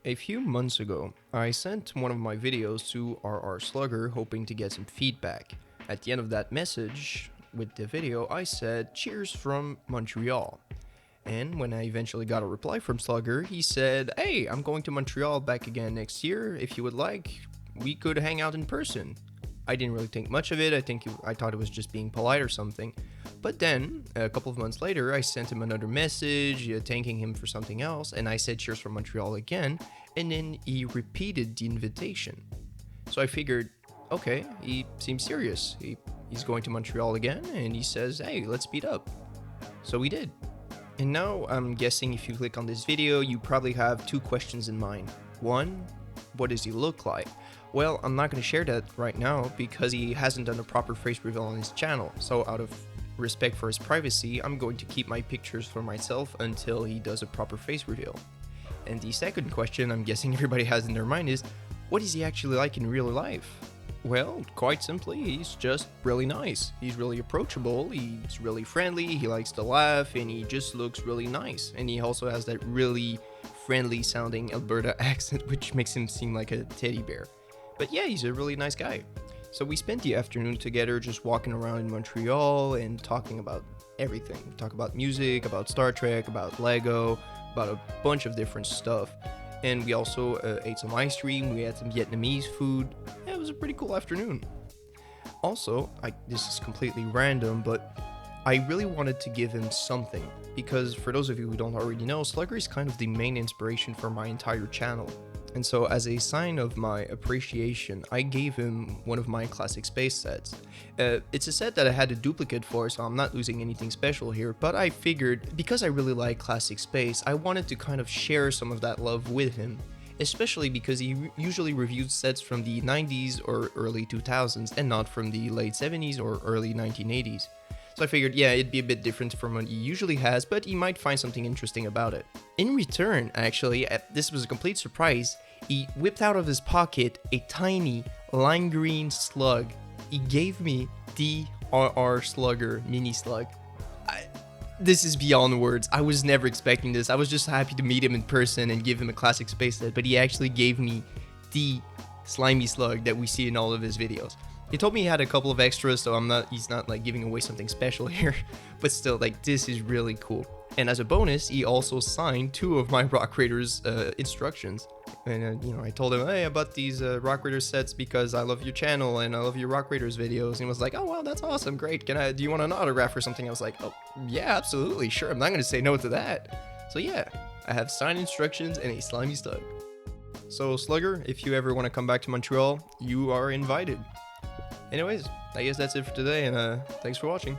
A few months ago, I sent one of my videos to Slugger hoping to get some feedback. At the end of that message with the video, I said, "Cheers from Montreal." And when I eventually got a reply from Slugger, he said, "Hey, I'm going to Montreal back again next year. If you would like, we could hang out in person." I didn't really think much of it. I thought it was just being polite or something. But then, a couple of months later, I sent him another message thanking him for something else, and I said "Cheers from Montreal" again, and then he repeated the invitation. So I figured, okay, he seems serious. He's going to Montreal again, and he says, "Hey, let's meet up." So we did. And now I'm guessing if you click on this video, you probably have two questions in mind. One, what does he look like? Well, I'm not going to share that right now because he hasn't done a proper face reveal on his channel. So out of respect for his privacy, I'm going to keep my pictures for myself until he does a proper face reveal. And the second question I'm guessing everybody has in their mind is, what is he actually like in real life? Well, quite simply, he's just really nice. He's really approachable, he's really friendly, he likes to laugh, and he just looks really nice. And he also has that really friendly sounding Alberta accent, which makes him seem like a teddy bear. But yeah, he's a really nice guy. So we spent the afternoon together just walking around in Montreal and talking about everything. We talk about music, about Star Trek, about Lego, about a bunch of different stuff. And we also ate some ice cream, we had some Vietnamese food. Yeah, it was a pretty cool afternoon. Also, this is completely random, but I really wanted to give him something. Because for those of you who don't already know, Slugger is kind of the main inspiration for my entire channel. And so as a sign of my appreciation, I gave him one of my classic space sets. It's a set that I had a duplicate for, so I'm not losing anything special here, but I figured because I really like classic space, I wanted to kind of share some of that love with him, especially because he usually reviews sets from the 90s or early 2000s and not from the late 70s or early 1980s. So I figured, yeah, it'd be a bit different from what he usually has, but he might find something interesting about it. In return, actually, this was a complete surprise, he whipped out of his pocket a tiny lime green slug. He gave me the Slugger mini slug. This is beyond words. I was never expecting this. I was just happy to meet him in person and give him a classic space set, but he actually gave me the slimy slug that we see in all of his videos. He told me he had a couple of extras, so he's not like giving away something special here, but still, like, this is really cool. And as a bonus, he also signed two of my Rock Raiders instructions. And I told him, "Hey, I bought these Rock Raiders sets because I love your channel and I love your Rock Raiders videos." And he was like, "Oh wow, that's awesome, great. Do you want an autograph or something?" I was like, "Oh yeah, absolutely, sure. I'm not gonna say no to that." So yeah, I have signed instructions and a slimy slug. So Slugger, if you ever want to come back to Montreal, you are invited. Anyways, I guess that's it for today, and thanks for watching.